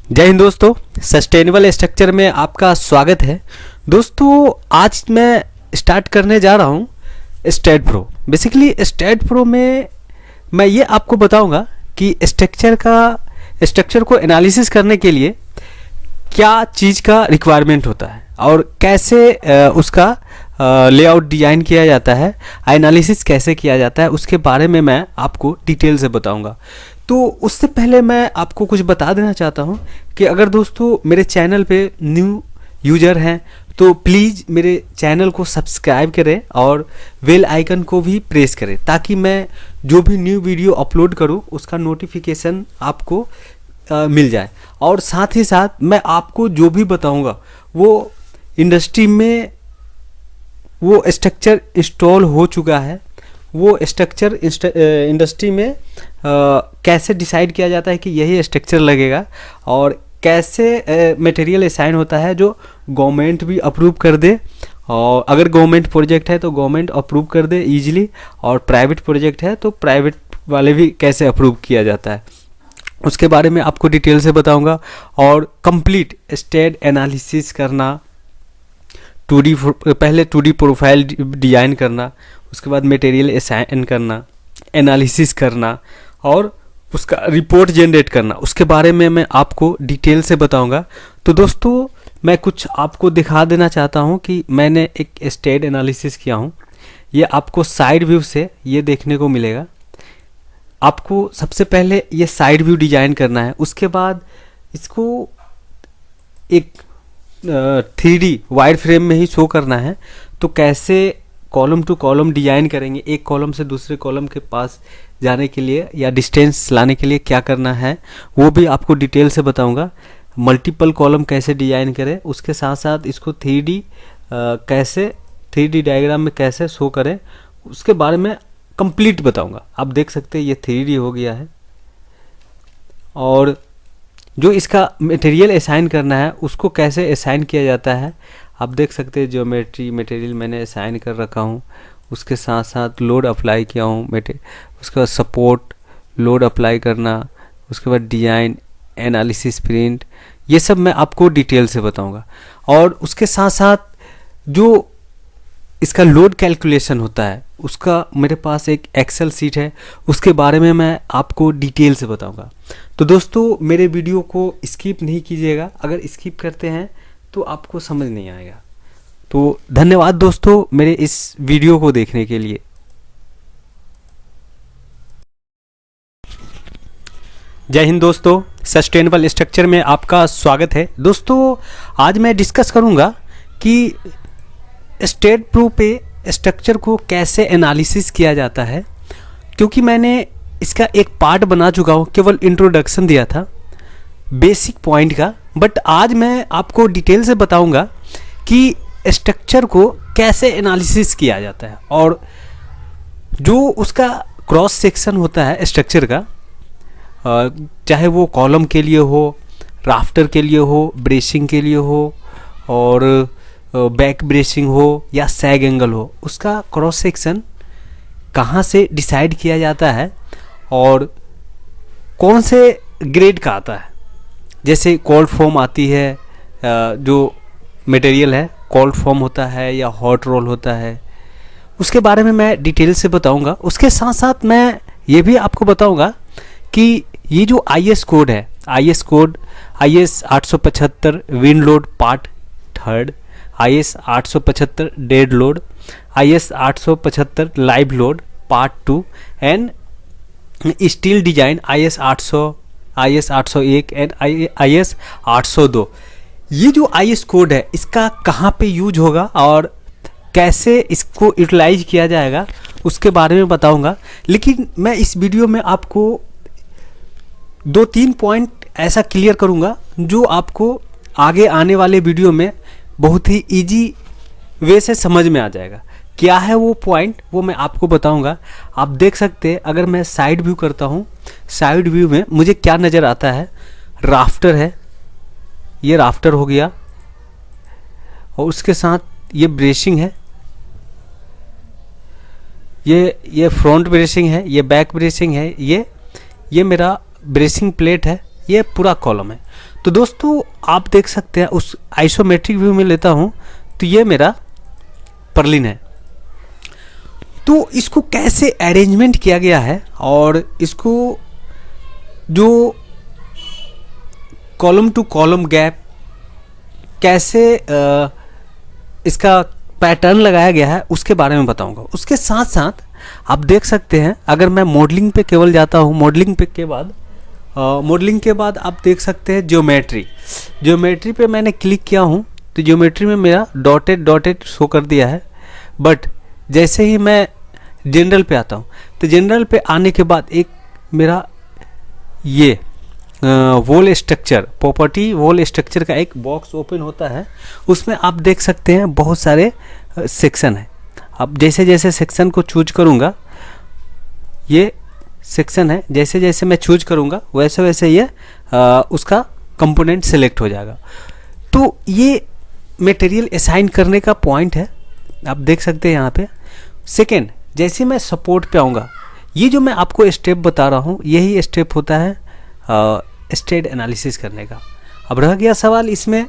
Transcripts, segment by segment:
जय हिंद दोस्तों। Sustainable structure में आपका स्वागत है। दोस्तों आज मैं स्टार्ट करने जा रहा हूँ state pro. Basically state pro में मैं ये आपको बताऊंगा कि स्ट्रक्चर को एनालिसिस करने के लिए क्या चीज़ का रिक्वायरमेंट होता है और कैसे उसका लेआउट डिज़ाइन किया जाता है, एनालिसिस कैसे किया जाता है, उसके बारे में मैं आपको डिटेल से बताऊंगा। तो उससे पहले मैं आपको कुछ बता देना चाहता हूं कि अगर दोस्तों मेरे चैनल पे न्यू यूज़र हैं तो प्लीज़ मेरे चैनल को सब्सक्राइब करें और बेल आइकन को भी प्रेस करें ताकि मैं जो भी न्यू वीडियो अपलोड करूं उसका नोटिफिकेशन आपको मिल जाए। और साथ ही साथ मैं आपको जो भी बताऊंगा वो इंडस्ट्री में वो स्ट्रक्चर इंस्टॉल हो चुका है, वो स्ट्रक्चर इंडस्ट्री में कैसे डिसाइड किया जाता है कि यही स्ट्रक्चर लगेगा और कैसे मटेरियल असाइन होता है जो गवर्नमेंट भी अप्रूव कर दे। और अगर गवर्नमेंट प्रोजेक्ट है तो गवर्नमेंट अप्रूव कर दे इजीली, और प्राइवेट प्रोजेक्ट है तो प्राइवेट वाले भी कैसे अप्रूव किया जाता है उसके बारे में आपको डिटेल से बताऊंगा। और कंप्लीट स्टेट एनालिसिस करना, पहले 2D प्रोफाइल डिज़ाइन करना, उसके बाद मटेरियल असाइन करना, एनालिसिस करना और उसका रिपोर्ट जनरेट करना, उसके बारे में मैं आपको डिटेल से बताऊंगा। तो दोस्तों मैं कुछ आपको दिखा देना चाहता हूं कि मैंने एक स्टेट एनालिसिस किया हूं। ये आपको साइड व्यू से ये देखने को मिलेगा। आपको सबसे पहले ये साइड व्यू डिज़ाइन करना है, उसके बाद इसको एक 3D वाइड फ्रेम में ही शो करना है। तो कैसे कॉलम टू कॉलम डिज़ाइन करेंगे, एक कॉलम से दूसरे कॉलम के पास जाने के लिए या डिस्टेंस लाने के लिए क्या करना है वो भी आपको डिटेल से बताऊंगा। मल्टीपल कॉलम कैसे डिज़ाइन करें, उसके साथ साथ इसको 3D डायग्राम में कैसे शो करें उसके बारे में कंप्लीट बताऊंगा। आप देख सकते हैं ये 3D हो गया है। और जो इसका मटेरियल असाइन करना है उसको कैसे असाइन किया जाता है आप देख सकते हैं। ज्योमेट्री मटेरियल मैंने असाइन कर रखा हूँ, उसके साथ साथ लोड अप्लाई किया हूँ उसके बाद सपोर्ट लोड अप्लाई करना, उसके बाद डिज़ाइन एनालिसिस प्रिंट, ये सब मैं आपको डिटेल से बताऊंगा। और उसके साथ साथ जो इसका लोड कैलकुलेशन होता है उसका मेरे पास एक एक्सेल सीट है, उसके बारे में मैं आपको डिटेल से बताऊंगा। तो दोस्तों मेरे वीडियो को स्किप नहीं कीजिएगा, अगर स्किप करते हैं तो आपको समझ नहीं आएगा। तो धन्यवाद दोस्तों मेरे इस वीडियो को देखने के लिए। जय हिंद दोस्तों, सस्टेनेबल स्ट्रक्चर में आपका स्वागत है। दोस्तों आज मैं डिस्कस करूंगा कि स्टेट प्रो पे स्ट्रक्चर को कैसे एनालिसिस किया जाता है, क्योंकि मैंने इसका एक पार्ट बना चुका हूँ, केवल इंट्रोडक्शन दिया था बेसिक पॉइंट का। बट आज मैं आपको डिटेल से बताऊंगा कि स्ट्रक्चर को कैसे एनालिसिस किया जाता है और जो उसका क्रॉस सेक्शन होता है स्ट्रक्चर का, चाहे वो कॉलम के लिए हो, राफ्टर के लिए हो, ब्रेसिंग के लिए हो और बैक ब्रेसिंग हो या सैग एंगल हो, उसका क्रॉस सेक्शन कहाँ से डिसाइड किया जाता है और कौन से ग्रेड का आता है। जैसे कोल्ड फॉर्म आती है, जो मटेरियल है कोल्ड फॉर्म होता है या हॉट रोल होता है, उसके बारे में मैं डिटेल से बताऊंगा। उसके साथ साथ मैं ये भी आपको बताऊंगा कि ये जो IS कोड है, IS 875 wind load part 3rd, IS 875 dead load, IS 875 live load part 2 and steel design IS 801 and IS 802। ये जो IS कोड है इसका कहाँ पे यूज होगा और कैसे इसको यूटिलाइज किया जाएगा उसके बारे में बताऊंगा। लेकिन मैं इस वीडियो में आपको 2-3 पॉइंट ऐसा क्लियर करूंगा जो आपको आगे आने वाले वीडियो में बहुत ही इजी वे से समझ में आ जाएगा। क्या है वो पॉइंट वो मैं आपको बताऊंगा। आप देख सकते हैं, अगर मैं साइड व्यू करता हूँ, साइड व्यू में मुझे क्या नज़र आता है, राफ्टर है, ये राफ्टर हो गया और उसके साथ ये ब्रेसिंग है, ये फ्रंट ब्रेसिंग है, ये बैक ब्रेसिंग है, ये मेरा ब्रेसिंग प्लेट है, ये पूरा कॉलम है। तो दोस्तों आप देख सकते हैं, उस आइसोमेट्रिक व्यू में लेता हूँ तो ये मेरा पर्लिन है। तो इसको कैसे अरेंजमेंट किया गया है और इसको जो कॉलम टू कॉलम गैप कैसे इसका पैटर्न लगाया गया है उसके बारे में बताऊंगा। उसके साथ साथ आप देख सकते हैं, अगर मैं मॉडलिंग पे केवल जाता हूँ, मॉडलिंग के बाद आप देख सकते हैं ज्योमेट्री पे मैंने क्लिक किया हूँ तो ज्योमेट्री में मेरा डॉटेड शो कर दिया है। बट जैसे ही मैं जनरल पे आता हूँ तो जनरल पे आने के बाद एक मेरा ये wall structure, property wall structure का एक बॉक्स ओपन होता है। उसमें आप देख सकते हैं बहुत सारे सेक्शन है। अब जैसे जैसे सेक्शन को चूज करूँगा, ये सेक्शन है, जैसे जैसे मैं चूज करूँगा वैसे वैसे ये उसका कंपोनेंट सेलेक्ट हो जाएगा। तो ये मटेरियल असाइन करने का पॉइंट है, आप देख सकते हैं यहाँ पे। सेकेंड, जैसे मैं सपोर्ट पे आऊँगा, ये जो मैं आपको स्टेप बता रहा हूँ यही स्टेप होता है स्टेट एनालिसिस करने का। अब रह गया सवाल इसमें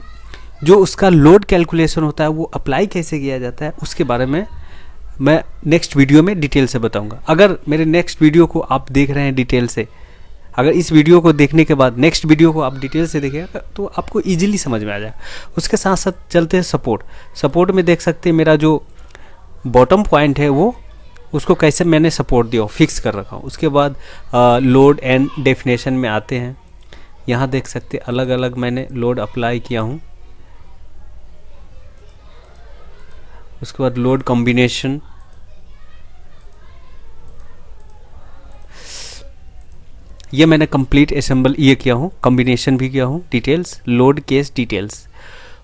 जो उसका लोड कैलकुलेशन होता है वो अप्लाई कैसे किया जाता है, उसके बारे में मैं नेक्स्ट वीडियो में डिटेल से बताऊंगा। अगर मेरे नेक्स्ट वीडियो को आप देख रहे हैं डिटेल से, अगर इस वीडियो को देखने के बाद नेक्स्ट वीडियो को आप डिटेल से देखेंगे तो आपको इजीली समझ में आ जाएगा। उसके साथ साथ चलते हैं सपोर्ट में देख सकते हैं मेरा जो बॉटम पॉइंट है वो उसको कैसे मैंने सपोर्ट दिया, फिक्स कर रखा हूँ। उसके बाद लोड एंड डेफिनेशन में आते हैं, यहाँ देख सकते अलग अलग मैंने लोड अप्लाई किया हूँ। उसके बाद लोड कॉम्बिनेशन, ये मैंने कंप्लीट असेंबल ये किया हूँ, कॉम्बिनेशन भी किया हूँ, डिटेल्स लोड केस डिटेल्स।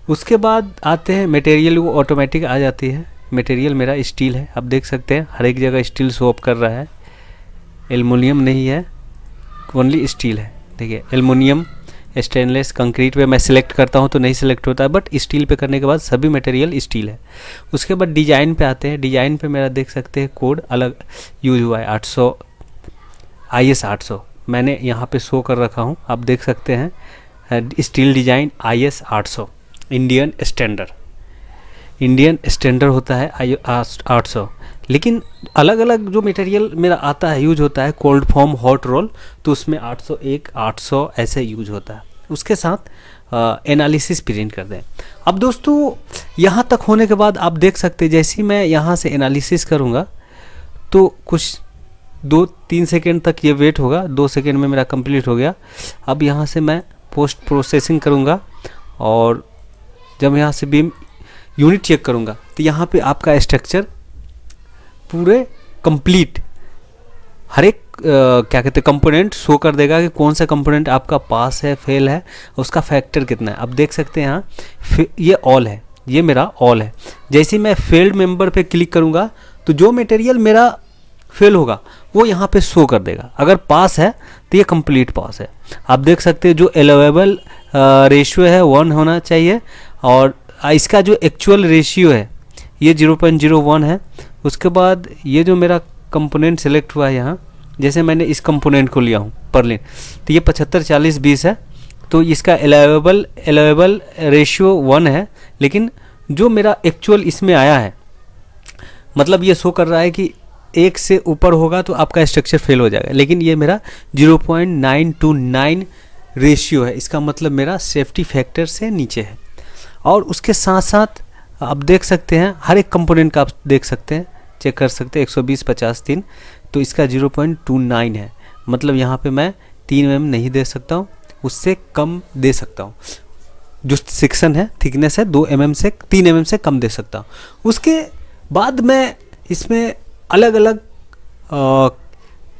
उसके बाद आते हैं मटेरियल, वो ऑटोमेटिक आ जाती है। मटेरियल मेरा स्टील है, आप देख सकते हैं हर एक जगह स्टील शो अप कर रहा है, एल्युमिनियम नहीं है, ओनली स्टील है। देखिए एल्युमिनियम, स्टेनलेस, कंक्रीट पे मैं सिलेक्ट करता हूँ तो नहीं सिलेक्ट होता है, बट स्टील पे करने के बाद सभी मटेरियल स्टील है। उसके बाद डिजाइन पे आते हैं, डिजाइन पे मेरा देख सकते हैं कोड अलग यूज हुआ है, 800 IS 800 मैंने यहाँ पे शो कर रखा हूँ, आप देख सकते हैं steel design IS 800 Indian standard होता है IS 800। लेकिन अलग अलग जो मटेरियल मेरा आता है यूज होता है कोल्ड फॉर्म, हॉट रोल, तो उसमें 801 800 ऐसे यूज होता है। उसके साथ एनालिसिस प्रिंट कर दें। अब दोस्तों यहाँ तक होने के बाद आप देख सकते हैं जैसे ही मैं यहाँ से एनालिसिस करूँगा तो कुछ 2-3 सेकेंड तक ये वेट होगा, 2 सेकेंड में मेरा कंप्लीट हो गया। अब यहाँ से मैं पोस्ट प्रोसेसिंग करूँगा और जब यहाँ से बीम यूनिट चेक करूँगा तो यहाँ पे आपका स्ट्रक्चर पूरे कंप्लीट हर एक क्या कहते हैं कंपोनेंट शो कर देगा कि कौन सा कंपोनेंट आपका पास है, फेल है, उसका फैक्टर कितना है। अब देख सकते हैं यहाँ ये ऑल है, ये मेरा ऑल है। जैसे मैं फेल्ड मेंबर पे क्लिक करूँगा तो जो मटेरियल मेरा फेल होगा वो यहाँ पे शो कर देगा, अगर पास है तो ये कंप्लीट पास है। आप देख सकते हैं जो अलाउएबल रेशियो है 1 होना चाहिए और इसका जो एक्चुअल रेशियो है ये 0.01 है। उसके बाद ये जो मेरा कंपोनेंट सेलेक्ट हुआ है यहाँ, जैसे मैंने इस कंपोनेंट को लिया हूँ पर्लिन, तो ये 75 40 20 है, तो इसका अलाउएबल रेशियो 1 है। लेकिन जो मेरा एक्चुअल इसमें आया है, मतलब ये शो कर रहा है कि 1 से ऊपर होगा तो आपका स्ट्रक्चर फेल हो जाएगा, लेकिन ये मेरा 0.929 रेशियो है, इसका मतलब मेरा सेफ्टी फैक्टर से नीचे है। और उसके साथ साथ आप देख सकते हैं हर एक कंपोनेंट का आप देख सकते हैं, चेक कर सकते हैं 120 50 3, तो इसका 0.29 है, मतलब यहाँ पे मैं 3 mm नहीं दे सकता हूँ, उससे कम दे सकता हूँ। जो सेक्शन है थिकनेस है 2 mm से 3 mm से कम दे सकता हूँ। उसके बाद मैं इसमें अलग अलग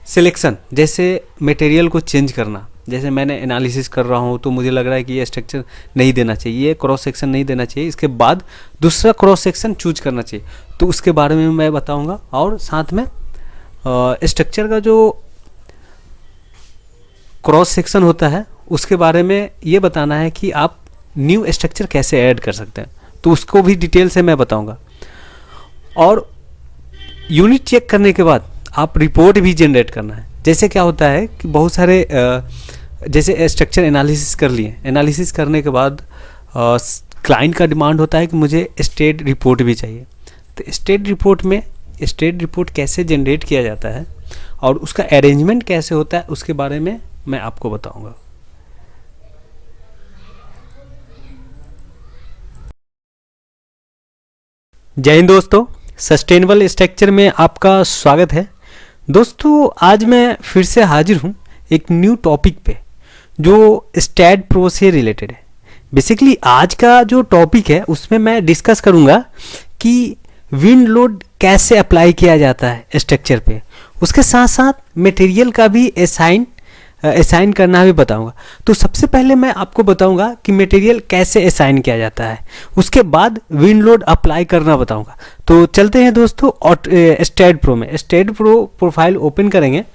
सिलेक्शन, जैसे मटेरियल को चेंज करना, जैसे मैंने एनालिसिस कर रहा हूँ तो मुझे लग रहा है कि ये स्ट्रक्चर नहीं देना चाहिए, ये क्रॉस सेक्शन नहीं देना चाहिए, इसके बाद दूसरा क्रॉस सेक्शन चूज करना चाहिए, तो उसके बारे में मैं बताऊँगा। और साथ में स्ट्रक्चर का जो क्रॉस सेक्शन होता है उसके बारे में ये बताना है कि आप न्यू स्ट्रक्चर कैसे ऐड कर सकते हैं, तो उसको भी डिटेल से मैं बताऊँगा। और यूनिट चेक करने के बाद आप रिपोर्ट भी जनरेट करना है। जैसे क्या होता है कि बहुत सारे जैसे स्ट्रक्चर एनालिसिस कर लिए, एनालिसिस करने के बाद क्लाइंट का डिमांड होता है कि मुझे स्टेट रिपोर्ट भी चाहिए। तो स्टेट रिपोर्ट कैसे जनरेट किया जाता है और उसका अरेंजमेंट कैसे होता है उसके बारे में मैं आपको बताऊंगा। जय हिंद दोस्तों, सस्टेनेबल स्ट्रक्चर में आपका स्वागत है। दोस्तों आज मैं फिर से हाजिर हूँ एक न्यू टॉपिक पे जो स्टैट प्रो से रिलेटेड है। बेसिकली आज का जो टॉपिक है उसमें मैं डिस्कस करूँगा कि विंड लोड कैसे अप्लाई किया जाता है स्ट्रक्चर पे, उसके साथ साथ मटेरियल का भी असाइन करना भी बताऊंगा। तो सबसे पहले मैं आपको बताऊंगा कि मटेरियल कैसे असाइन किया जाता है, उसके बाद विंड लोड अप्लाई करना बताऊंगा। तो चलते हैं दोस्तों और स्टैट प्रो में। स्टैट प्रो प्रोफाइल ओपन करेंगे।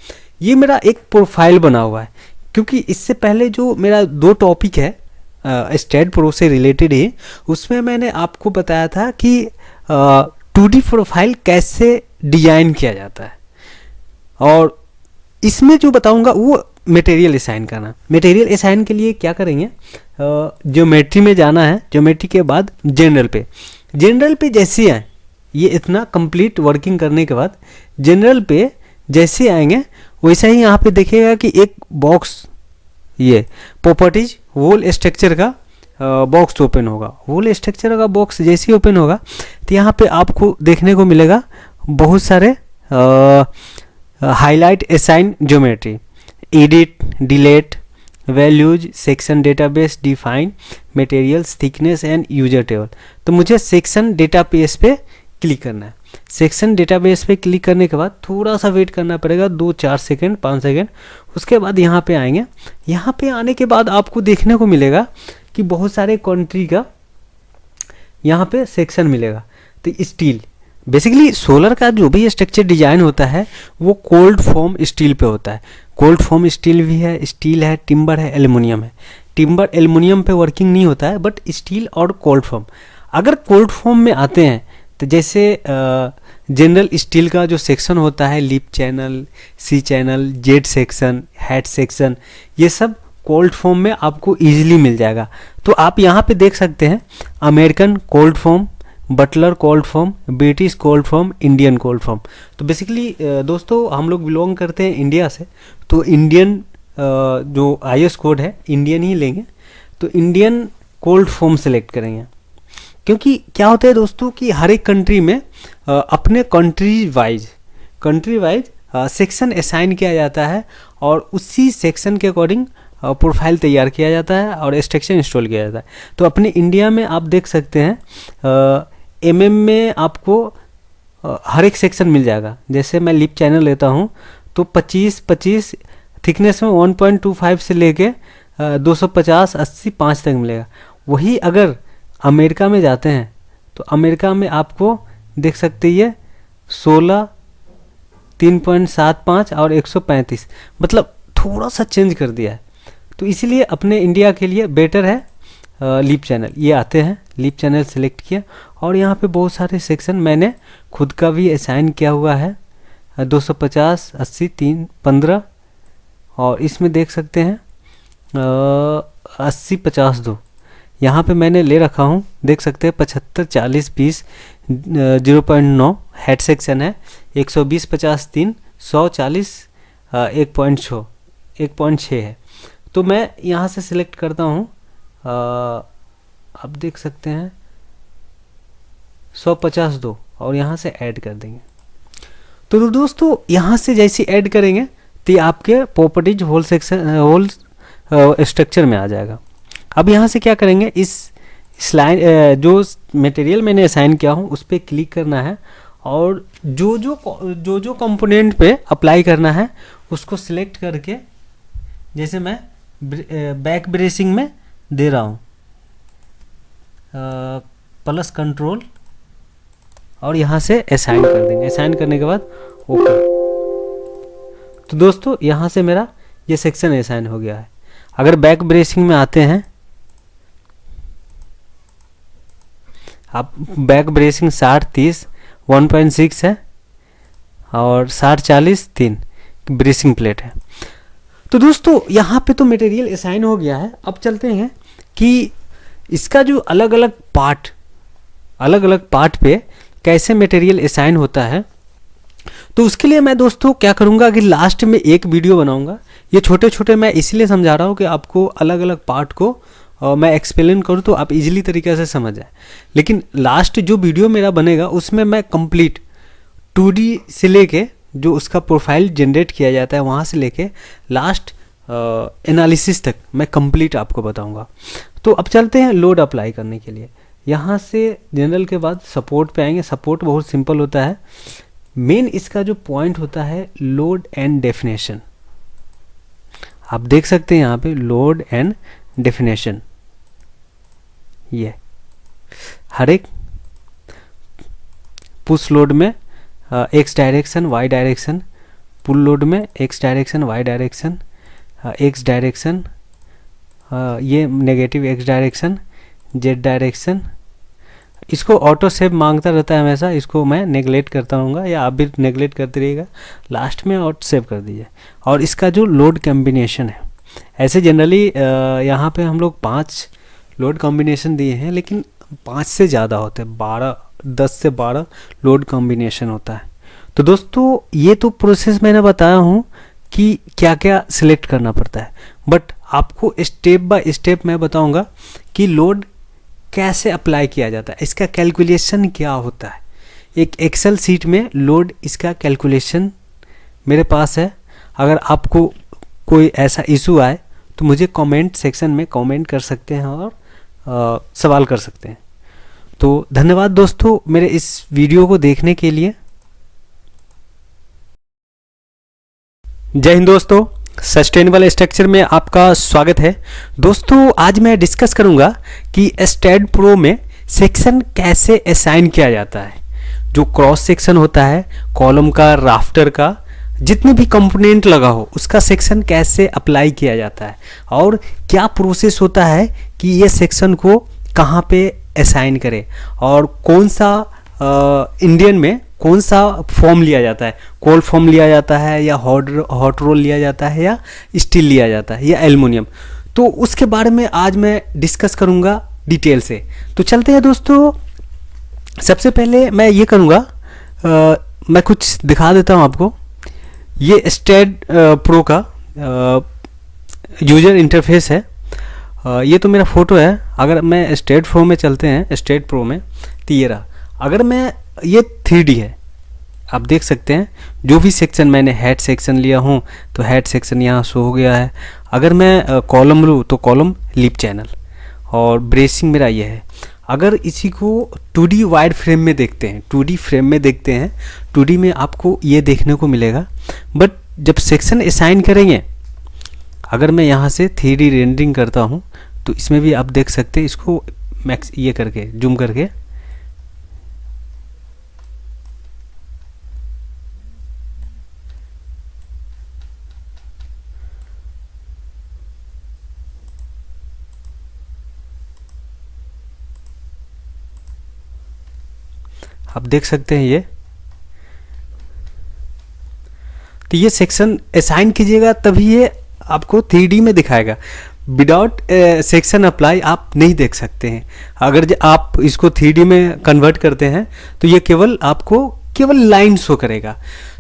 ये मेरा एक प्रोफाइल बना हुआ है क्योंकि इससे पहले जो मेरा 2 टॉपिक है स्टैट प्रो से रिलेटेड ही, उसमें मैंने आपको बताया था कि 2D प्रोफाइल कैसे डिजाइन किया जाता है, और इसमें जो बताऊंगा वो मटेरियल असाइन करना। मटेरियल असाइन के लिए क्या करेंगे, ज्योमेट्री में जाना है। ज्योमेट्री के बाद जनरल पे जैसे आए, ये इतना कंप्लीट वर्किंग करने के बाद जनरल पे जैसे आएंगे वैसा ही यहाँ पे देखिएगा कि एक बॉक्स, ये प्रॉपर्टीज वॉल स्ट्रक्चर का बॉक्स ओपन होगा। वॉल स्ट्रक्चर का बॉक्स जैसे ही ओपन होगा तो यहाँ पे आपको देखने को मिलेगा बहुत सारे highlight assign geometry, edit, delete, values, section database, define, materials, thickness and user table. तो मुझे सेक्शन डेटाबेस पे क्लिक करना है। सेक्शन डेटाबेस पे क्लिक करने के बाद थोड़ा सा वेट करना पड़ेगा, 2-4 सेकेंड 5 सेकेंड। उसके बाद यहाँ पे आएंगे। यहाँ पे आने के बाद आपको देखने को मिलेगा कि बहुत सारे कंट्री का यहाँ पे सेक्शन मिलेगा। तो स्टील, बेसिकली सोलर का जो भी स्ट्रक्चर डिजाइन होता है वो कोल्ड फॉर्म स्टील पे होता है। कोल्ड फॉर्म स्टील भी है, स्टील है, टिम्बर है, एल्युमिनियम है। टिम्बर एल्युमिनियम पे वर्किंग नहीं होता है, बट स्टील और कोल्ड फॉर्म। अगर कोल्ड फॉर्म में आते हैं तो जैसे जनरल स्टील का जो सेक्शन होता है, lip channel, C channel, Z section, head section, ये सब कोल्ड फॉर्म में आपको इजीली मिल जाएगा। तो आप यहाँ पे देख सकते हैं American cold form, Butler cold form, British cold form, Indian cold form. तो बेसिकली दोस्तों हम लोग बिलोंग करते हैं इंडिया से, तो इंडियन जो IS कोड है इंडियन ही लेंगे। तो इंडियन कोल्ड फॉर्म सेलेक्ट करेंगे, क्योंकि क्या होता है दोस्तों कि हर एक कंट्री में अपने कंट्री वाइज सेक्शन असाइन किया जाता है और उसी सेक्शन के अकॉर्डिंग प्रोफाइल तैयार किया जाता है और स्ट्रक्चर इंस्टॉल किया जाता है। तो अपने इंडिया में आप देख सकते हैं MM में आपको हर एक सेक्शन मिल जाएगा। जैसे मैं लिप चैनल लेता हूँ तो 25 थिकनेस में 1.25 से लेके 250, 80, 5 तक मिलेगा। वही अगर अमेरिका में जाते हैं तो अमेरिका में आपको देख सकते हैं 16, 3.75 और 135, मतलब थोड़ा सा चेंज कर दिया है। तो इसीलिए अपने इंडिया के लिए बेटर है लिप चैनल। ये आते हैं, लिप चैनल सेलेक्ट किया और यहाँ पे बहुत सारे सेक्शन मैंने खुद का भी असाइन किया हुआ है, 250, 80, 3, 15, और इसमें देख सकते हैं 80, 50, 2 यहाँ पे मैंने ले रखा हूँ। देख सकते हैं 75, 40, 20, 0.9 हेड सेक्शन है, 120, 50, 3, 100, 40, 1.6 है। तो मैं यहाँ से सिलेक्ट करता हूँ, आप देख सकते हैं 150, 2 और यहाँ से ऐड कर देंगे। तो दोस्तों यहाँ से जैसे ऐड करेंगे तो ये आपके प्रॉपर्टीज होल स्ट्रक्चर में आ जाएगा। अब यहाँ से क्या करेंगे, इस लाइन जो मटेरियल मैंने असाइन किया हूँ उस पर क्लिक करना है और जो कंपोनेंट पे अप्लाई करना है उसको सिलेक्ट करके, जैसे मैं बैक ब्रेसिंग में दे रहा हूँ प्लस कंट्रोल और यहाँ से असाइन कर देंगे। असाइन करने के बाद ओके। तो दोस्तों यहाँ से मेरा ये सेक्शन असाइन हो गया है। अगर बैक ब्रेसिंग में आते हैं, आप बैक ब्रेसिंग 60, 30, 1.6 है और 60, 40, 3 ब्रेसिंग प्लेट है। तो दोस्तों यहाँ पे तो मटेरियल असाइन हो गया है। अब चलते हैं कि इसका जो अलग अलग पार्ट पे कैसे मटेरियल असाइन होता है। तो उसके लिए मैं दोस्तों क्या करूँगा कि लास्ट में एक वीडियो बनाऊँगा। ये छोटे छोटे मैं इसलिए समझा रहा हूँ कि आपको अलग अलग पार्ट को मैं एक्सप्लेन करूँ तो आप इजीली तरीके से समझ जाए। लेकिन लास्ट जो वीडियो मेरा बनेगा उसमें मैं कंप्लीट 2D से लेके जो उसका प्रोफाइल जनरेट किया जाता है वहाँ से लेके लास्ट एनालिसिस तक मैं कंप्लीट आपको बताऊँगा। तो अब चलते हैं लोड अप्लाई करने के लिए। यहाँ से जनरल के बाद सपोर्ट पे आएंगे। सपोर्ट बहुत सिंपल होता है। मेन इसका जो पॉइंट होता है लोड एंड डेफिनेशन। आप देख सकते हैं यहाँ पे लोड एंड डेफिनेशन। ये हर एक पुश लोड में X direction Y direction, pull load में X direction Y direction, X direction, ये negative X direction, Z direction. इसको ऑटो सेव मांगता रहता है हमेशा, इसको मैं नेगलेक्ट करता रहूँगा या आप भी नेगलेक्ट करते रहिएगा। लास्ट में ऑटो सेव कर दीजिए। और इसका जो लोड कॉम्बिनेशन है, ऐसे जनरली यहाँ पे हम लोग 5 लोड कॉम्बिनेशन दिए हैं, लेकिन 5 से ज़्यादा होते हैं, 10 से 12 लोड कॉम्बिनेशन होता है। तो दोस्तों ये तो प्रोसेस मैंने बताया हूँ कि क्या क्या सिलेक्ट करना पड़ता है, बट आपको स्टेप बाय स्टेप मैं बताऊँगा कि लोड कैसे अप्लाई किया जाता है, इसका कैलकुलेशन क्या होता है। एक एक्सेल सीट में लोड इसका कैलकुलेशन मेरे पास है। अगर आपको कोई ऐसा इशू आए तो मुझे कमेंट सेक्शन में कमेंट कर सकते हैं और सवाल कर सकते हैं। तो धन्यवाद दोस्तों मेरे इस वीडियो को देखने के लिए। जय हिंद दोस्तों, सस्टेनेबल स्ट्रक्चर में आपका स्वागत है। दोस्तों आज मैं डिस्कस करूंगा कि स्टैड प्रो में सेक्शन कैसे असाइन किया जाता है। जो क्रॉस सेक्शन होता है कॉलम का, राफ्टर का, जितने भी कंपोनेंट लगा हो उसका सेक्शन कैसे अप्लाई किया जाता है और क्या प्रोसेस होता है कि ये सेक्शन को कहाँ पे असाइन करें और कौन सा इंडियन में कौन सा फॉर्म लिया जाता है, कोल्ड फॉर्म लिया जाता है या हॉट रोल लिया जाता है या स्टील लिया जाता है या एल्युमिनियम। तो उसके बारे में आज मैं डिस्कस करूँगा डिटेल से। तो चलते हैं दोस्तों। सबसे पहले मैं ये करूँगा, मैं कुछ दिखा देता हूँ आपको। ये स्टैड प्रो का यूजर इंटरफेस है। ये तो मेरा फ़ोटो है। अगर मैं स्टैड प्रो में चलते हैं, स्टैड प्रो में तो ये रहा। अगर मैं ये 3D है, आप देख सकते हैं जो भी सेक्शन मैंने हेड सेक्शन लिया हूँ तो हेड सेक्शन यहाँ शो हो गया है। अगर मैं कॉलम लूँ तो कॉलम लिप चैनल और ब्रेसिंग मेरा ये है। अगर इसी को 2D वाइड फ्रेम में देखते हैं, 2D फ्रेम में देखते हैं, 2D में आपको ये देखने को मिलेगा। बट जब सेक्शन असाइन करेंगे, अगर मैं यहाँ से 3D रेंडरिंग करता हूँ तो इसमें भी आप देख सकते हैं। इसको मैक्स ये करके जूम करके आप देख सकते हैं ये। तो ये सेक्शन असाइन कीजिएगा तभी ये आपको 3D में दिखाएगा। विदाउट सेक्शन अप्लाई आप नहीं देख सकते हैं। अगर आप इसको 3D में कन्वर्ट करते हैं तो ये केवल लाइन शो करेगा।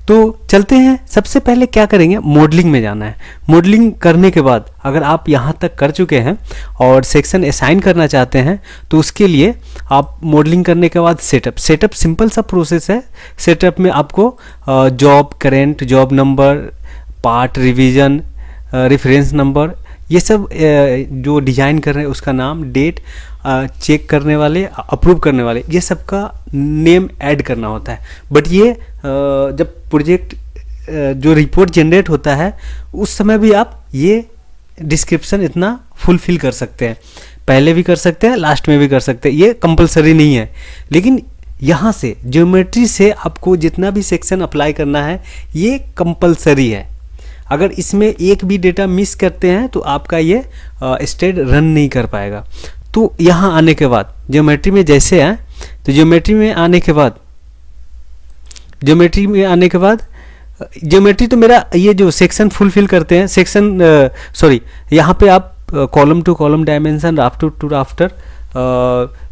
तो चलते हैं। सबसे पहले क्या करेंगे, मॉडलिंग में जाना है। मॉडलिंग करने के बाद अगर आप यहाँ तक कर चुके हैं और सेक्शन असाइन करना चाहते हैं तो उसके लिए आप मॉडलिंग करने के बाद सेटअप सिंपल सा प्रोसेस है। सेटअप में आपको job current, job number, part revision, reference number, ये सब जो डिजाइन कर रहे हैं उसका नाम, डेट, चेक करने वाले, अप्रूव करने वाले, ये सब का नेम ऐड करना होता है। बट ये जब प्रोजेक्ट जो रिपोर्ट जनरेट होता है उस समय भी आप ये डिस्क्रिप्शन इतना फुलफिल कर सकते हैं। पहले भी कर सकते हैं, लास्ट में भी कर सकते हैं, ये कंपलसरी नहीं है। लेकिन यहाँ से ज्योमेट्री से आपको जितना भी सेक्शन अप्लाई करना है ये कंपलसरी है। अगर इसमें एक भी डेटा मिस करते हैं तो आपका ये स्टेड रन नहीं कर पाएगा। तो यहाँ आने के बाद ज्योमेट्री में जैसे है तो ज्योमेट्री में आने के बाद ज्योमेट्री तो मेरा ये जो सेक्शन फुलफिल करते हैं, सेक्शन सॉरी, यहाँ पे आप column to column dimension, rafter to rafter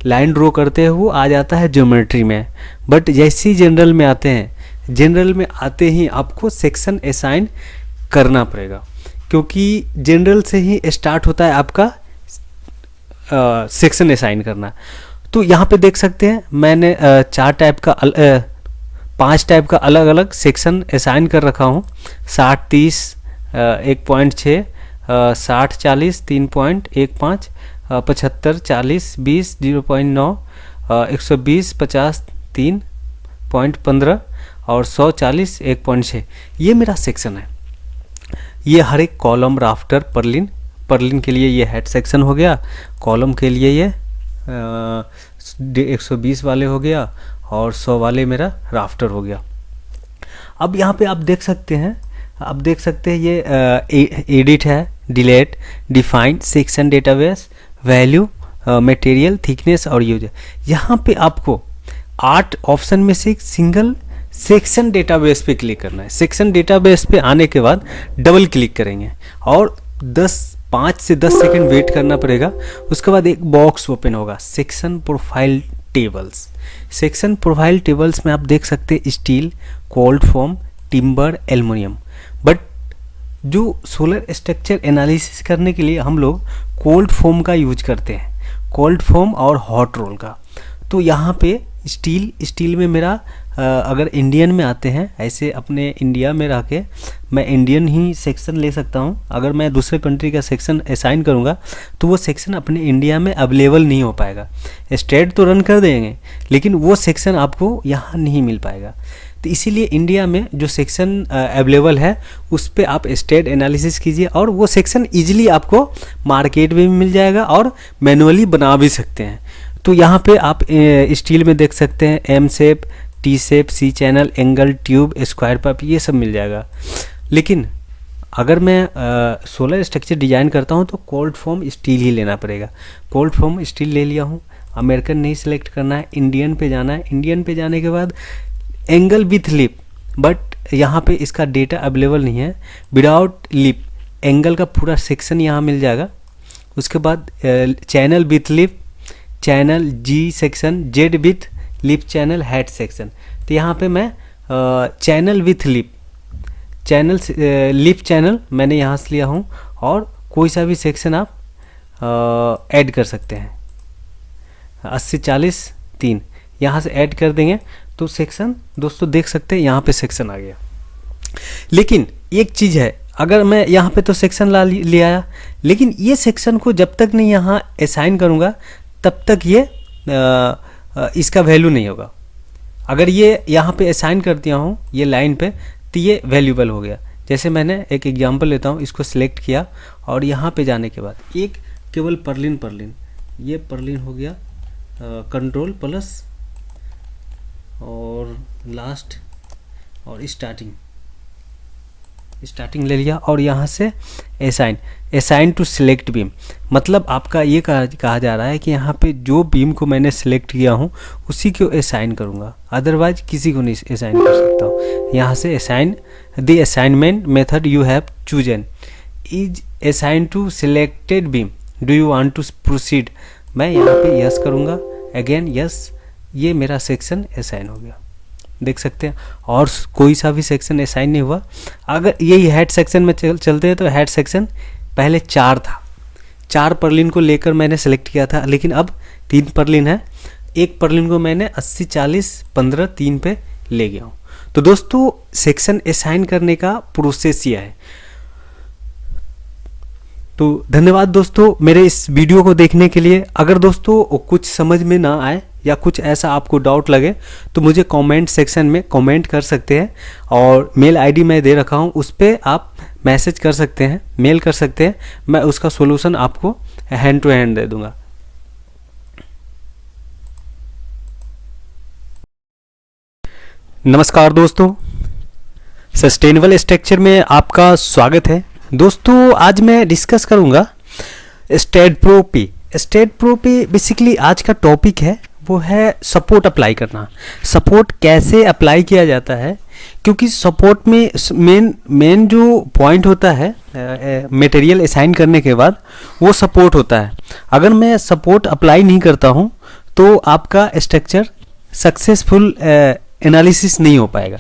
line draw करते हैं, वो आ जाता है ज्योमेट्री में। बट जैसे ही जनरल में आते हैं, जनरल में आते ही आपको सेक्शन असाइन करना पड़ेगा, क्योंकि जनरल से ही स्टार्ट होता है आपका सेक्शन असाइन करना। तो यहाँ पे देख सकते हैं मैंने 5 टाइप का अलग अलग सेक्शन असाइन कर रखा हूँ। 60-30 1.6, 60-40 3.15, 75-40 20 0.9, 120-50 3.15 और 100-40 1.6। ये मेरा सेक्शन है। ये हर एक कॉलम, राफ्टर, पर्लिन के लिए ये हेड सेक्शन हो गया, कॉलम के लिए ये 120 वाले हो गया और 100 वाले मेरा राफ्टर हो गया। अब यहाँ पे आप देख सकते हैं, ये एडिट है, delete, define, section database, value, material, thickness और यूजर। यहाँ पे आपको 8 ऑप्शन में से सिंगल सेक्शन डेटाबेस पे क्लिक करना है। सेक्शन डेटाबेस पे आने के बाद डबल क्लिक करेंगे और 5 से 10 सेकंड वेट करना पड़ेगा। उसके बाद एक बॉक्स ओपन होगा, section profile tables. Section profile tables में आप देख सकते हैं steel, cold form, timber, aluminium. But जो सोलर स्ट्रक्चर एनालिसिस करने के लिए हम लोग कोल्ड फॉर्म का यूज करते हैं, कोल्ड फॉर्म और हॉट रोल का। तो यहाँ पे स्टील में मेरा अगर इंडियन में आते हैं, ऐसे अपने इंडिया में रह के मैं इंडियन ही सेक्शन ले सकता हूँ। अगर मैं दूसरे कंट्री का सेक्शन असाइन करूँगा तो वो सेक्शन अपने इंडिया में अवेलेबल नहीं हो पाएगा। स्टेट तो रन कर देंगे लेकिन वो सेक्शन आपको यहाँ नहीं मिल पाएगा। तो इसीलिए इंडिया में जो सेक्शन अवेलेबल है उस पर आप स्टेट एनालिसिस कीजिए और वो सेक्शन ईजिली आपको मार्केट में भी मिल जाएगा और मैनुअली बना भी सकते हैं। तो यहाँ पे आप स्टील में देख सकते हैं M shape, T shape, C channel, angle, tube, square pipe, ये सब मिल जाएगा। लेकिन अगर मैं सोलर स्ट्रक्चर डिजाइन करता हूँ तो कोल्ड फॉर्म स्टील ही लेना पड़ेगा। कोल्ड फॉर्म स्टील ले लिया हूँ। अमेरिकन नहीं सिलेक्ट करना है, इंडियन पे जाना है। इंडियन पे जाने के बाद एंगल विथ लिप, बट यहाँ पे इसका डेटा अवेलेबल नहीं है। विदाउट लिप एंगल का पूरा सेक्शन यहाँ मिल जाएगा। उसके बाद channel with lip, channel G section, Z with lip channel, head section. तो यहाँ पे मैं channel with lip, lip channel मैंने यहाँ से लिया हूँ और कोई सा भी सेक्शन आप ऐड कर सकते हैं। 80-40 3 यहाँ से ऐड कर देंगे तो सेक्शन दोस्तों देख सकते हैं यहाँ पे सेक्शन आ गया। लेकिन एक चीज़ है, अगर मैं यहाँ पे तो सेक्शन ले आया, लेकिन ये सेक्शन को जब तक नहीं यहाँ असाइन करूँगा तब तक ये इसका वैल्यू नहीं होगा। अगर ये यहाँ पे असाइन कर दिया हूँ ये लाइन पे तो ये वैल्यूबल हो गया। जैसे मैंने एक एग्जांपल लेता हूँ, इसको सिलेक्ट किया और यहाँ पे जाने के बाद एक केवल पर्लिन, ये पर्लिन हो गया, कंट्रोल प्लस और लास्ट और स्टार्टिंग ले लिया और यहाँ से असाइन टू सिलेक्ट बीम। मतलब आपका ये कहा जा रहा है कि यहाँ पे जो बीम को मैंने सिलेक्ट किया हूँ उसी को असाइन करूँगा, अदरवाइज किसी को नहीं असाइन कर सकता हूँ। यहाँ से assign the assignment method you have chosen is assign to selected beam, do you want to proceed. मैं यहाँ पे यस करूँगा, अगेन यस, ये मेरा सेक्शन असाइन हो गया। देख सकते हैं और कोई सा भी सेक्शन असाइन नहीं हुआ। अगर यही हेड सेक्शन में चलते हैं तो हेड सेक्शन पहले 4 था, 4 पर्लिन को लेकर मैंने सेलेक्ट किया था, लेकिन अब 3 पर्लिन है। एक पर्लिन को मैंने 80-40-15 3 पे ले गया हूँ। तो दोस्तों सेक्शन असाइन करने का प्रोसेस यह है। तो धन्यवाद दोस्तों मेरे इस वीडियो को देखने के लिए। अगर दोस्तों कुछ समझ में ना आए या कुछ ऐसा आपको डाउट लगे तो मुझे कमेंट सेक्शन में कमेंट कर सकते हैं और मेल आईडी मैं दे रखा हूँ, उस पर आप मैसेज कर सकते हैं, मेल कर सकते हैं। मैं उसका सॉल्यूशन आपको हैंड टू हैंड दे दूंगा। नमस्कार दोस्तों, सस्टेनेबल स्ट्रक्चर में आपका स्वागत है। दोस्तों आज मैं डिस्कस करूंगा स्टेड प्रो पे। बेसिकली आज का टॉपिक है वो है सपोर्ट अप्लाई करना। सपोर्ट कैसे अप्लाई किया जाता है क्योंकि सपोर्ट में मेन जो पॉइंट होता है मटेरियल असाइन करने के बाद वो सपोर्ट होता है। अगर मैं सपोर्ट अप्लाई नहीं करता हूँ तो आपका स्ट्रक्चर सक्सेसफुल एनालिसिस नहीं हो पाएगा।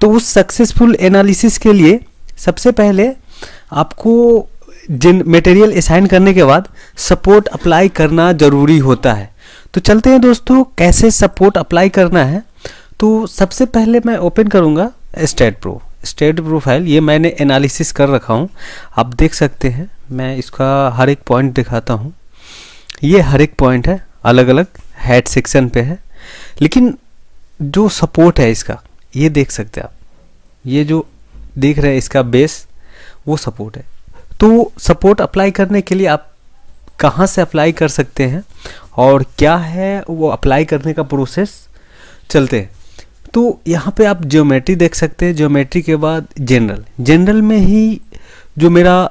तो उस सक्सेसफुल एनालिसिस के लिए सबसे पहले आपको जिन मटेरियल असाइन करने के बाद सपोर्ट अप्लाई करना ज़रूरी होता है। तो चलते हैं दोस्तों कैसे सपोर्ट अप्लाई करना है। तो सबसे पहले मैं ओपन करूंगा स्टेट प्रो फाइल। ये मैंने एनालिसिस कर रखा हूँ, आप देख सकते हैं। मैं इसका हर एक पॉइंट दिखाता हूँ। ये हर एक पॉइंट है, अलग अलग हेड सेक्शन पे है, लेकिन जो सपोर्ट है इसका ये देख सकते हैं आप। ये जो देख रहे हैं इसका बेस वो सपोर्ट है। तो सपोर्ट अप्लाई करने के लिए आप कहाँ से अप्लाई कर सकते हैं और क्या है वो अप्लाई करने का प्रोसेस, चलते हैं। तो यहाँ पे आप ज्योमेट्री देख सकते हैं। ज्योमेट्री के बाद जनरल में ही जो मेरा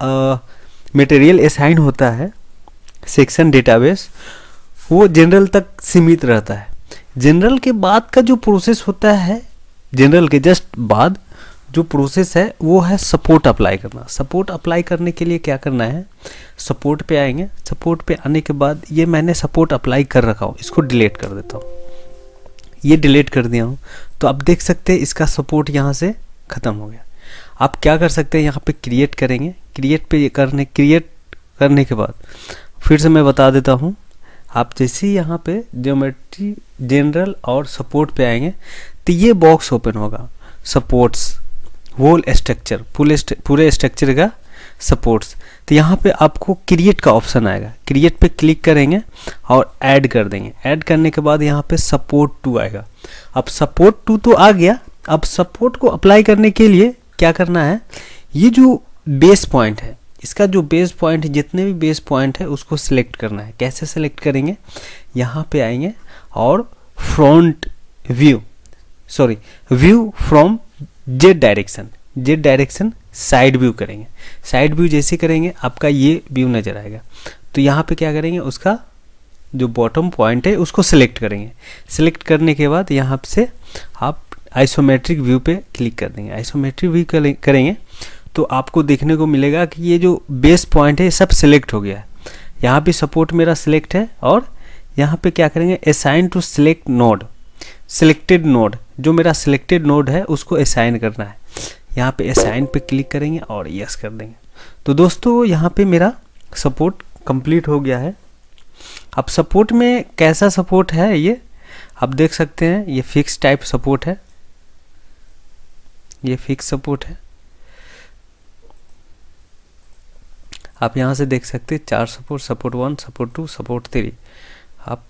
मटेरियल असाइन होता है सेक्शन डेटाबेस, वो जनरल तक सीमित रहता है। जनरल के बाद का जो प्रोसेस होता है, जनरल के जस्ट बाद जो प्रोसेस है वो है सपोर्ट अप्लाई करना। सपोर्ट अप्लाई करने के लिए क्या करना है, सपोर्ट पे आएंगे। सपोर्ट पे आने के बाद ये मैंने सपोर्ट अप्लाई कर रखा हूँ, इसको डिलीट कर देता हूँ। ये डिलीट कर दिया हूँ तो आप देख सकते हैं इसका सपोर्ट यहाँ से ख़त्म हो गया। आप क्या कर सकते हैं, यहाँ पे क्रिएट करेंगे। क्रिएट करने के बाद फिर से मैं बता देता हूँ, आप जैसे ही यहाँ पे ज्योमेट्री जनरल और सपोर्ट पे आएंगे तो ये बॉक्स ओपन होगा, सपोर्ट्स होल स्ट्रक्चर, पूरे स्ट्रक्चर का सपोर्ट्स। तो यहाँ पे आपको क्रिएट का ऑप्शन आएगा, क्रिएट पे क्लिक करेंगे और ऐड कर देंगे। ऐड करने के बाद यहाँ पे सपोर्ट 2 आएगा। अब सपोर्ट 2 तो आ गया। अब सपोर्ट को अप्लाई करने के लिए क्या करना है, ये जो बेस पॉइंट है, इसका जो बेस पॉइंट है, जितने भी बेस पॉइंट है उसको सिलेक्ट करना है। कैसे सिलेक्ट करेंगे, यहाँ पे आएंगे और front view from Z direction side view करेंगे। साइड व्यू जैसे करेंगे आपका ये व्यू नज़र आएगा। तो यहाँ पे क्या करेंगे, उसका जो बॉटम पॉइंट है उसको सिलेक्ट करेंगे। सिलेक्ट करने के बाद यहाँ से आप आइसोमेट्रिक व्यू पे क्लिक कर देंगे। आइसोमेट्रिक व्यू करेंगे तो आपको देखने को मिलेगा कि ये जो बेस पॉइंट है सब सिलेक्ट हो गया है। यहाँ पे सपोर्ट मेरा सिलेक्ट है और यहाँ पे क्या करेंगे, assign to select node, selected node, जो मेरा सिलेक्टेड नोड है उसको असाइन करना है। यहाँ पे असाइन पे क्लिक करेंगे और यस कर देंगे। तो दोस्तों यहाँ पे मेरा सपोर्ट कंप्लीट हो गया है। अब सपोर्ट में कैसा सपोर्ट है ये आप देख सकते हैं। ये फिक्स टाइप सपोर्ट है, ये फिक्स सपोर्ट है। आप यहाँ से देख सकते हैं 4 सपोर्ट, सपोर्ट 1, सपोर्ट 2, सपोर्ट 3। आप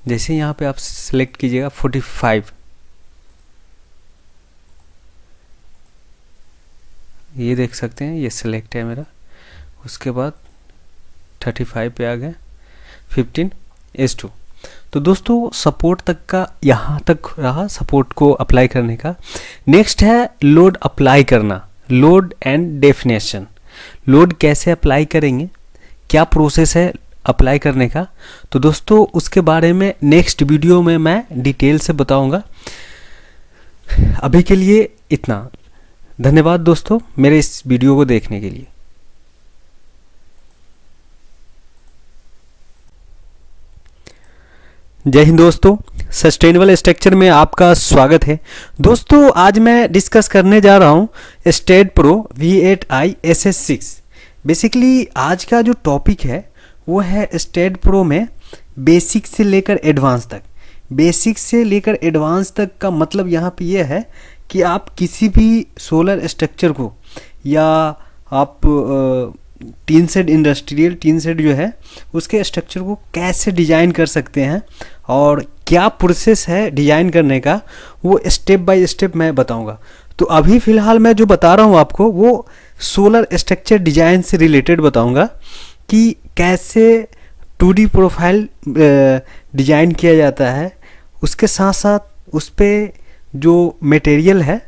जैसे यहाँ पे आप सिलेक्ट कीजिएगा 45, ये देख सकते हैं ये सिलेक्ट है मेरा। उसके बाद 35 पे आ गए, 15:2। तो दोस्तों सपोर्ट तक का यहाँ तक रहा सपोर्ट को अप्लाई करने का। नेक्स्ट है लोड अप्लाई करना, लोड एंड डेफिनेशन। लोड कैसे अप्लाई करेंगे, क्या प्रोसेस है अप्लाई करने का, तो दोस्तों उसके बारे में नेक्स्ट वीडियो में मैं डिटेल से बताऊंगा। अभी के लिए इतना। धन्यवाद दोस्तों मेरे इस वीडियो को देखने के लिए। जय हिंद दोस्तों, सस्टेनेबल स्ट्रक्चर में आपका स्वागत है। दोस्तों आज मैं डिस्कस करने जा रहा हूँ state pro V8i SS6। Basically आज का जो टॉपिक है वो है स्टेड प्रो में बेसिक से लेकर एडवांस तक। बेसिक से लेकर एडवांस तक का मतलब यहाँ पे ये है कि आप किसी भी सोलर स्ट्रक्चर को या आप tin shed, industrial tin shed जो है उसके स्ट्रक्चर को कैसे डिजाइन कर सकते हैं और क्या प्रोसेस है डिजाइन करने का, वो स्टेप बाय स्टेप मैं बताऊंगा। तो अभी फ़िलहाल मैं जो बता रहा हूँ आपको वो सोलर स्ट्रक्चर डिजाइन से रिलेटेड बताऊंगा कि कैसे 2D प्रोफाइल डिजाइन किया जाता है। उसके साथ साथ उस पर जो मटेरियल है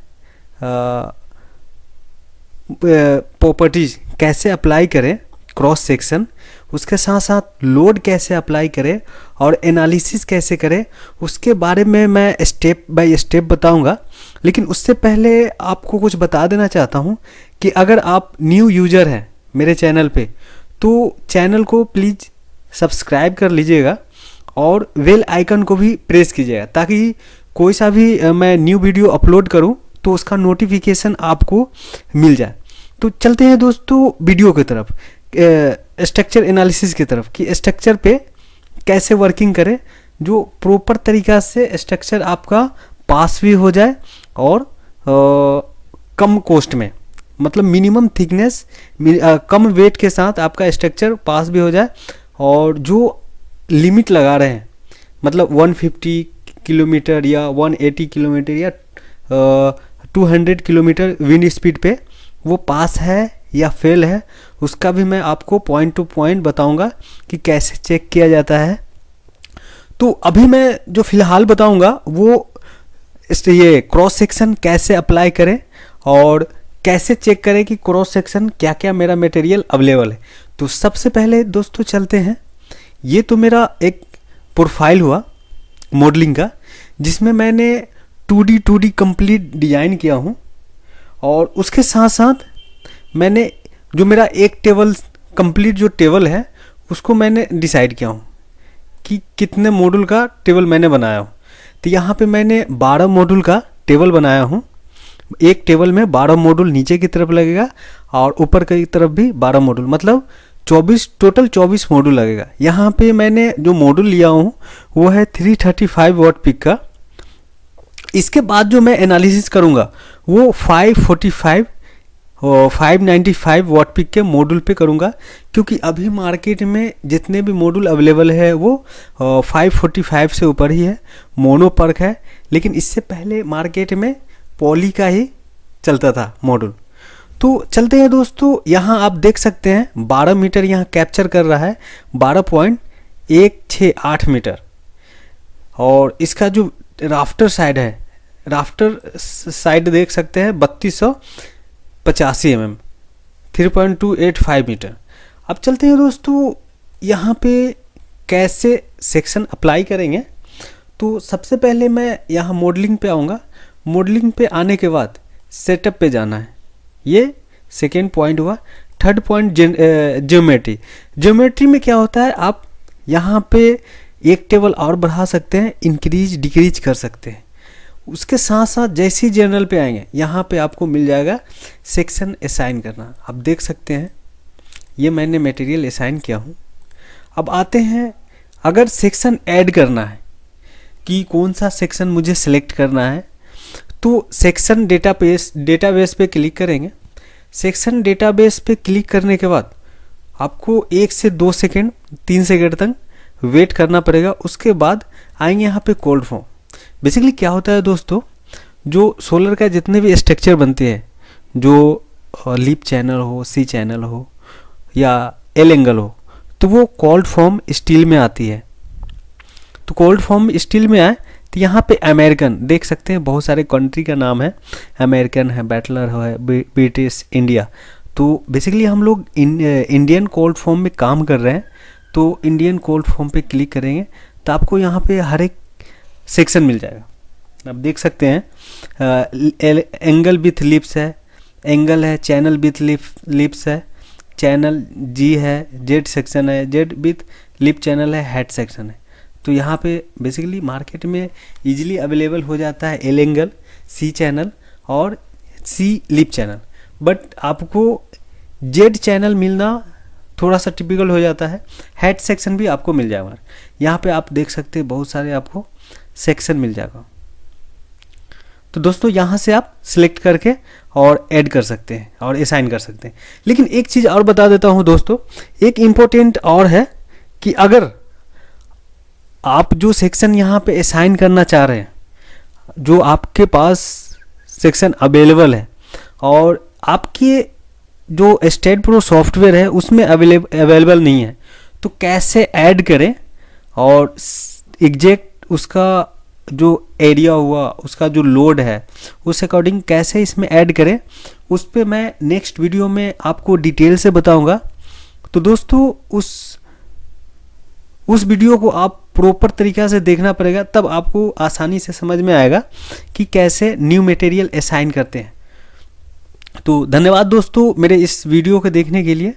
प्रॉपर्टीज़ कैसे अप्लाई करें क्रॉस सेक्शन, उसके साथ साथ लोड कैसे अप्लाई करें और एनालिसिस कैसे करें, उसके बारे में मैं स्टेप बाय स्टेप बताऊंगा। लेकिन उससे पहले आपको कुछ बता देना चाहता हूं कि अगर आप न्यू यूज़र हैं मेरे चैनल पे तो चैनल को प्लीज़ सब्सक्राइब कर लीजिएगा और बेल आइकन को भी प्रेस कीजिएगा, ताकि कोई सा भी मैं न्यू वीडियो अपलोड करूं तो उसका नोटिफिकेशन आपको मिल जाए। तो चलते हैं दोस्तों वीडियो की तरफ, स्ट्रक्चर एनालिसिस की तरफ, कि स्ट्रक्चर पे कैसे वर्किंग करें जो प्रॉपर तरीक़ा से स्ट्रक्चर आपका पास भी हो जाए और कम कॉस्ट में, मतलब मिनिमम थिकनेस कम वेट के साथ आपका स्ट्रक्चर पास भी हो जाए। और जो लिमिट लगा रहे हैं, मतलब 150 किलोमीटर या 180 किलोमीटर या 200 किलोमीटर विंड स्पीड पे वो पास है या फेल है, उसका भी मैं आपको पॉइंट टू पॉइंट बताऊंगा कि कैसे चेक किया जाता है। तो अभी मैं जो फ़िलहाल बताऊंगा वो ये क्रॉस सेक्शन कैसे अप्लाई करें और कैसे चेक करें कि क्रॉस सेक्शन क्या क्या मेरा मटेरियल अवेलेबल है। तो सबसे पहले दोस्तों चलते हैं, ये तो मेरा एक प्रोफाइल हुआ मॉडलिंग का, जिसमें मैंने 2D कंप्लीट डिज़ाइन किया हूँ। और उसके साथ साथ मैंने जो मेरा एक टेबल कंप्लीट जो टेबल है उसको मैंने डिसाइड किया हूँ कि कितने मॉड्यूल का टेबल मैंने बनाया हूँ। तो यहाँ पे मैंने 12 मॉड्यूल का टेबल बनाया हूँ। एक टेबल में 12 मॉड्यूल नीचे की तरफ लगेगा और ऊपर की तरफ भी 12 मॉड्यूल, मतलब 24 टोटल 24 मॉड्यूल लगेगा। यहाँ पे मैंने जो मॉड्यूल लिया हूँ वो है 335 वाट पिक का। इसके बाद जो मैं एनालिसिस करूँगा वो 545 और 595 वाट पिक के मॉड्यूल पे करूँगा, क्योंकि अभी मार्केट में जितने भी मॉड्यूल अवेलेबल है वो 545 से ऊपर ही है, मोनो पर्क है। लेकिन इससे पहले मार्केट में पॉली का ही चलता था मॉड्यूल। तो चलते हैं दोस्तों, यहाँ आप देख सकते हैं 12 मीटर यहाँ कैप्चर कर रहा है, 12.168 मीटर। और इसका जो राफ्टर साइड है, राफ्टर साइड देख सकते हैं 3285 mm, 3.285 मीटर। अब चलते हैं दोस्तों, यहाँ पे कैसे सेक्शन अप्लाई करेंगे। तो सबसे पहले मैं यहाँ मॉडलिंग पे आऊँगा। मॉडलिंग पे आने के बाद सेटअप पे जाना है, ये सेकेंड पॉइंट हुआ। Third point geometry. ज्योमेट्री में क्या होता है, आप यहाँ पे एक टेबल और बढ़ा सकते हैं, इंक्रीज डिक्रीज कर सकते हैं। उसके साथ साथ जैसे ही जर्नल पे आएंगे यहाँ पे आपको मिल जाएगा सेक्शन असाइन करना। आप देख सकते हैं ये मैंने मटेरियल असाइन किया हूँ। अब आते हैं, अगर सेक्शन ऐड करना है कि कौन सा सेक्शन मुझे सेलेक्ट करना है, तो सेक्शन डेटाबेस पे क्लिक करेंगे। सेक्शन डेटाबेस पे क्लिक करने के बाद आपको 1 से 2 सेकेंड 3 सेकेंड तक वेट करना पड़ेगा। उसके बाद आएंगे यहाँ पे कोल्ड फॉर्म। बेसिकली क्या होता है दोस्तों, जो सोलर का जितने भी स्ट्रक्चर बनते हैं, जो लीप चैनल हो, सी चैनल हो या एल एंगल हो, तो वो कोल्ड फॉर्म स्टील में आती है। तो कोल्ड फॉर्म स्टील में आए तो यहाँ पे अमेरिकन देख सकते हैं, बहुत सारे कंट्री का नाम है, अमेरिकन है, बैटलर है, ब्रिटिश, इंडिया। तो बेसिकली हम लोग इंडियन कोल्ड फॉर्म में काम कर रहे हैं। तो इंडियन कोल्ड फॉर्म पे क्लिक करेंगे तो आपको यहाँ पे हर एक सेक्शन मिल जाएगा। आप देख सकते हैं एंगल विथ लिप्स है, एंगल है, चैनल विथ लिप्स है, चैनल जी है, जेड सेक्शन है, जेड विथ लिप चैनल है, हेड सेक्शन है। तो यहाँ पे बेसिकली मार्केट में इजीली अवेलेबल हो जाता है एल एंगल, सी चैनल और सी लिप चैनल। बट आपको जेड चैनल मिलना थोड़ा सा टिपिकल हो जाता है। हेड सेक्शन भी आपको मिल जाएगा। यहाँ पे आप देख सकते हैं बहुत सारे आपको सेक्शन मिल जाएगा। तो दोस्तों यहाँ से आप सिलेक्ट करके और ऐड कर सकते हैं और असाइन कर सकते हैं। लेकिन एक चीज़ और बता देता हूँ दोस्तों, एक इम्पोर्टेंट और है कि अगर आप जो सेक्शन यहाँ पे असाइन करना चाह रहे हैं, जो आपके पास सेक्शन अवेलेबल है और आपके जो स्टेट प्रो सॉफ्टवेयर है उसमें अवेलेबल नहीं है, तो कैसे ऐड करें और एग्जैक्ट उसका जो एरिया हुआ, उसका जो लोड है, उस अकॉर्डिंग कैसे इसमें ऐड करें, उस पर मैं नेक्स्ट वीडियो में आपको डिटेल से बताऊंगा। तो दोस्तों उस वीडियो को आप प्रॉपर तरीक़ा से देखना पड़ेगा, तब आपको आसानी से समझ में आएगा कि कैसे न्यू मटेरियल असाइन करते हैं। तो धन्यवाद दोस्तों मेरे इस वीडियो को देखने के लिए।